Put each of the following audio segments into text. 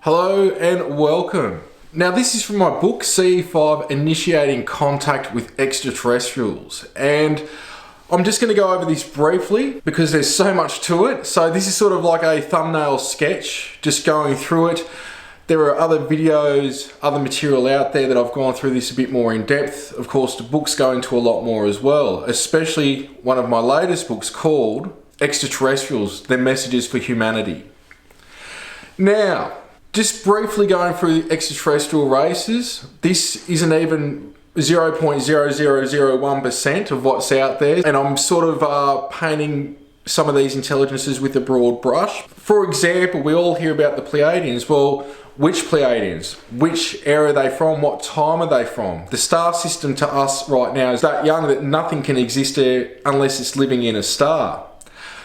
Hello and welcome. Now this is from my book CE5 Initiating Contact with Extraterrestrials, and I'm just going to go over this briefly because there's so much to it. So this is sort of like a thumbnail sketch, just going through it. There are other videos, other material out there that I've gone through this a bit more in depth. Of course, the books go into a lot more as well, especially one of my latest books called Extraterrestrials, Their Messages for Humanity. Now, just briefly going through the extraterrestrial races, this isn't even 0.0001% of what's out there, and I'm sort of painting some of these intelligences with a broad brush. For example, we all hear about the Pleiadians. Well, which Pleiadians? Which era are they from? What time are they from? The star system to us right now is that young that nothing can exist there unless it's living in a star.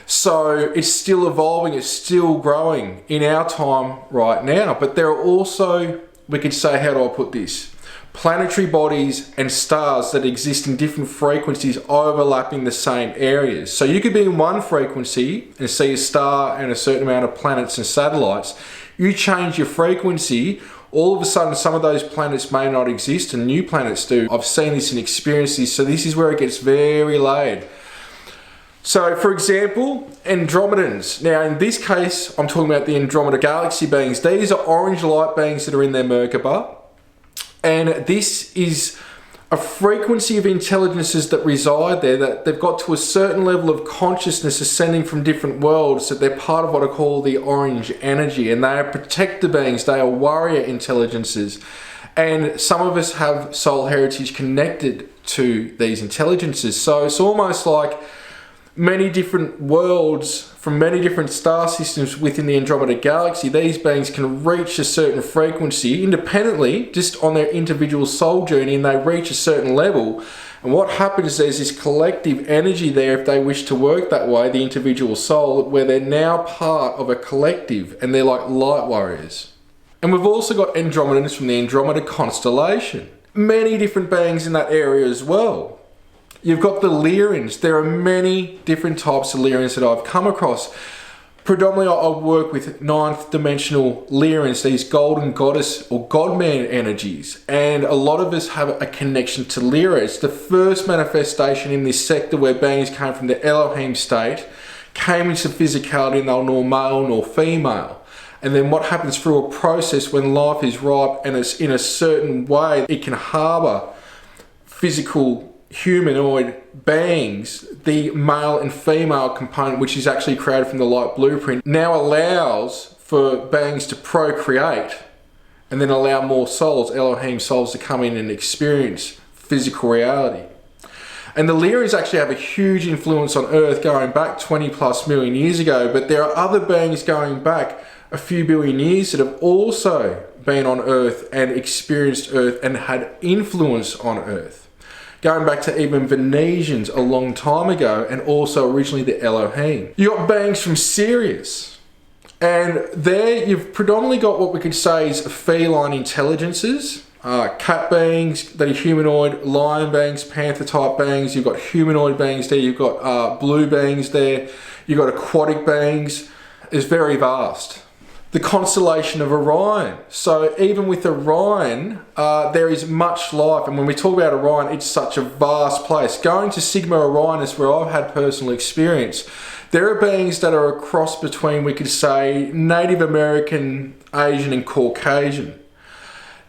So it's still evolving, it's still growing in our time right now. But there are also, we could say, how do I put this? Planetary bodies and stars that exist in different frequencies overlapping the same areas. So you could be in one frequency and see a star and a certain amount of planets and satellites. You change your frequency, all of a sudden some of those planets may not exist and new planets do. I've seen this and experienced this, so this is where it gets very layered. So, for example, Andromedans. Now, in this case, I'm talking about the Andromeda Galaxy beings. These are orange light beings that are in their Merkaba. And this is a frequency of intelligences that reside there, that they've got to a certain level of consciousness ascending from different worlds, that they're part of what I call the orange energy. And they are protector beings, they are warrior intelligences. And some of us have soul heritage connected to these intelligences. So it's almost like many different worlds from many different star systems within the Andromeda Galaxy. These beings can reach a certain frequency independently, just on their individual soul journey, and they reach a certain level. And what happens is there's this collective energy there, if they wish to work that way, the individual soul, where they're now part of a collective and they're like light warriors. And we've also got Andromedans from the Andromeda constellation. Many different beings in that area as well. You've got the Lyrians. There are many different types of Lyrians that I've come across. Predominantly, I work with ninth dimensional Lyrians, these golden goddess or godman energies. And a lot of us have a connection to Lyra. It's the first manifestation in this sector where beings came from the Elohim state, came into physicality, and they were nor male nor female. And then what happens through a process when life is ripe and it's in a certain way, it can harbour physical humanoid beings, the male and female component, which is actually created from the light blueprint, now allows for beings to procreate and then allow more souls, Elohim souls, to come in and experience physical reality. And the Lyrians actually have a huge influence on Earth going back 20 plus million years ago, but there are other beings going back a few billion years that have also been on Earth and experienced Earth and had influence on Earth. Going back to even Venetians a long time ago, and also originally the Elohim. You got beings from Sirius, and there you've predominantly got what we could say is feline intelligences, cat beings that are humanoid, lion beings, panther type beings. You've got humanoid beings there. You've got blue beings there. You've got aquatic beings. It's very vast. The constellation of Orion. So even with Orion, there is much life. And when we talk about Orion, it's such a vast place. Going to Sigma Orionis, where I've had personal experience, there are beings that are a cross between, we could say, Native American, Asian and Caucasian.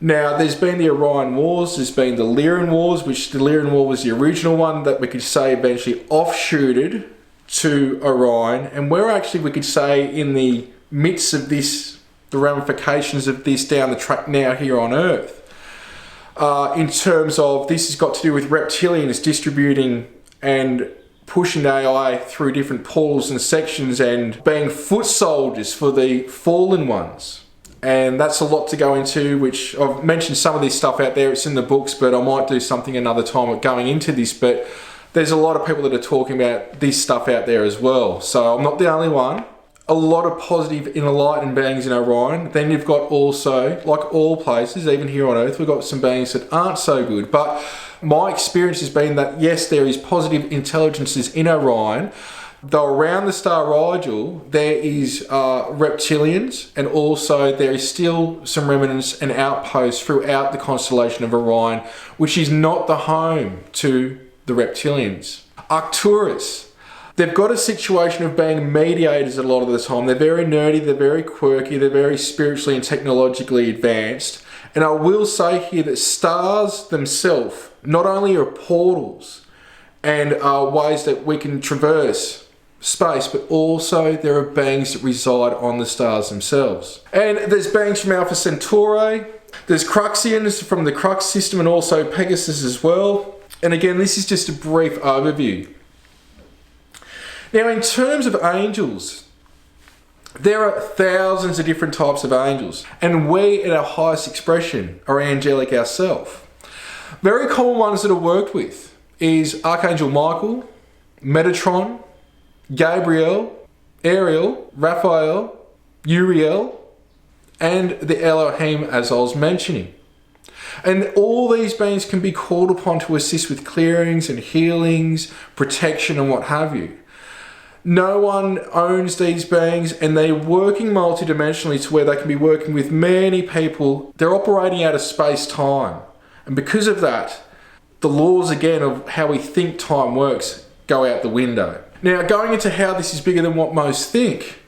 Now, there's been the Orion Wars, there's been the Lyran Wars, which the Lyran War was the original one that we could say eventually offshooted to Orion. And we're actually, we could say, in the midst of this, the ramifications of this down the track now here on Earth. In terms of, this has got to do with reptilians distributing and pushing AI through different portals and sections and being foot soldiers for the fallen ones. And that's a lot to go into, which I've mentioned some of this stuff out there, it's in the books, but I might do something another time going into this. But there's a lot of people that are talking about this stuff out there as well. So I'm not the only one. A lot of positive enlightened beings in Orion. Then you've got also, like all places, even here on Earth, we've got some beings that aren't so good. But my experience has been that yes, there is positive intelligences in Orion. Though around the star Rigel, there is reptilians, and also there is still some remnants and outposts throughout the constellation of Orion, which is not the home to the reptilians. Arcturus. They've got a situation of being mediators a lot of the time. They're very nerdy, they're very quirky, they're very spiritually and technologically advanced. And I will say here that stars themselves not only are portals and are ways that we can traverse space, but also there are beings that reside on the stars themselves. And there's beings from Alpha Centauri, there's Cruxians from the Crux system, and also Pegasus as well. And again, this is just a brief overview. Now, in terms of angels, there are thousands of different types of angels, and we at our highest expression are angelic ourselves. Very common ones that are worked with is Archangel Michael, Metatron, Gabriel, Ariel, Raphael, Uriel, and the Elohim, as I was mentioning. And all these beings can be called upon to assist with clearings and healings, protection and what have you. No one owns these beings, and they're working multidimensionally to where they can be working with many people. They're operating out of space-time. And because of that, the laws again of how we think time works go out the window. Now, going into how this is bigger than what most think,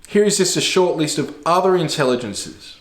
here is just a short list of other intelligences.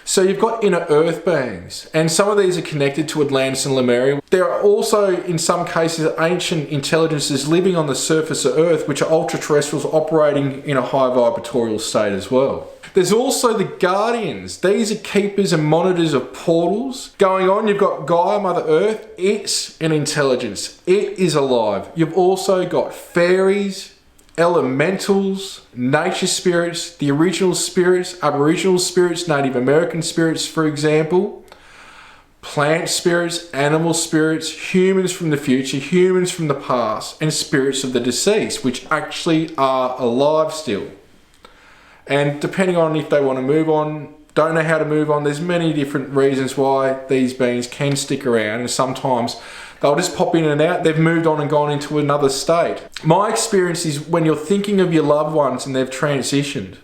So you've got inner earth beings, and some of these are connected to Atlantis and Lemuria. There are also, in some cases, ancient intelligences living on the surface of Earth, which are ultra-terrestrials operating in a high vibratorial state as well. There's also the Guardians. These are keepers and monitors of portals. Going on, you've got Gaia, Mother Earth. It's an intelligence. It is alive. You've also got fairies, elementals, nature spirits, the original spirits, Aboriginal spirits, Native American spirits, for example, plant spirits, animal spirits, humans from the future, humans from the past, and spirits of the deceased, which actually are alive still. And depending on if they want to move on, don't know how to move on, there's many different reasons why these beings can stick around, and sometimes they'll just pop in and out. They've moved on and gone into another state. My experience is when you're thinking of your loved ones and they've transitioned,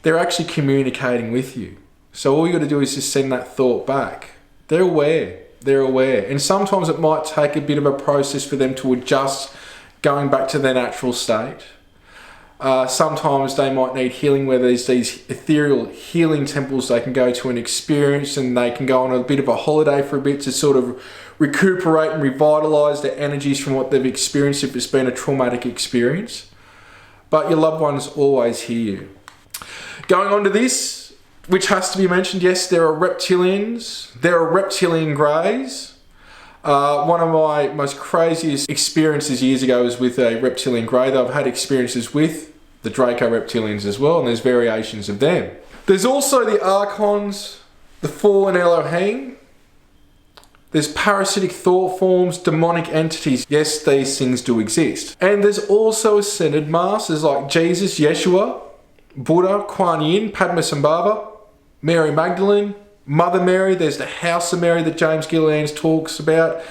they're actually communicating with you. So all you got to do is just send that thought back. They're aware. They're aware. And sometimes it might take a bit of a process for them to adjust going back to their natural state. Sometimes they might need healing, where there's these ethereal healing temples they can go to and experience, and they can go on a bit of a holiday for a bit to sort of recuperate and revitalize their energies from what they've experienced if it's been a traumatic experience. But your loved ones always hear you. Going on to this, which has to be mentioned, yes, there are reptilians. There are reptilian greys. One of my most craziest experiences years ago was with a reptilian grey, though I've had experiences with the Draco reptilians as well, and there's variations of them. There's also the Archons, the fallen Elohim. There's parasitic thought forms, demonic entities. Yes, these things do exist. And there's also ascended masters like Jesus, Yeshua, Buddha, Kuan Yin, Padmasambhava, Mary Magdalene, Mother Mary. There's the House of Mary that James Gilliland talks about.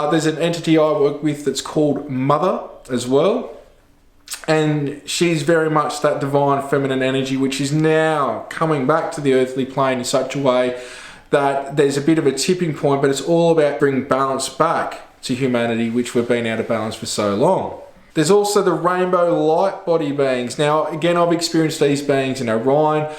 There's an entity I work with that's called Mother as well. And she's very much that divine feminine energy, which is now coming back to the earthly plane in such a way that there's a bit of a tipping point, but it's all about bringing balance back to humanity, which we've been out of balance for so long. There's also the rainbow light body beings. Now, again, I've experienced these beings in Orion.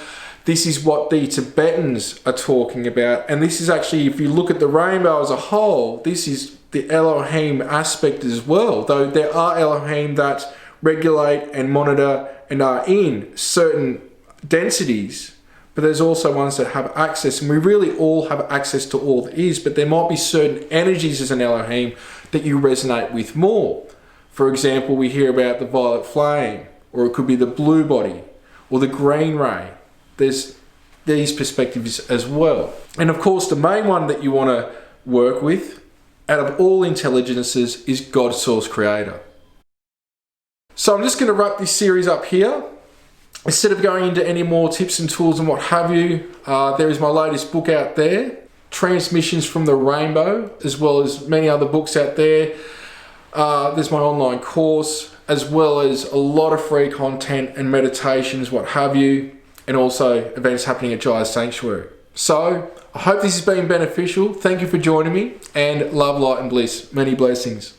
This is what the Tibetans are talking about. And this is actually, if you look at the rainbow as a whole, this is the Elohim aspect as well. Though there are Elohim that regulate and monitor and are in certain densities, but there's also ones that have access, and we really all have access to all that is, but there might be certain energies as an Elohim that you resonate with more. For example, we hear about the violet flame, or it could be the blue body, or the green ray. There's these perspectives as well. And of course, the main one that you want to work with, out of all intelligences, is God Source Creator. So I'm just going to wrap this series up here. Instead of going into any more tips and tools and what have you, there is my latest book out there, Transmissions from the Rainbow, as well as many other books out there. There's my online course, as well as a lot of free content and meditations, what have you, and also events happening at Jai's Sanctuary. So I hope this has been beneficial. Thank you for joining me, and love, light and bliss. Many blessings.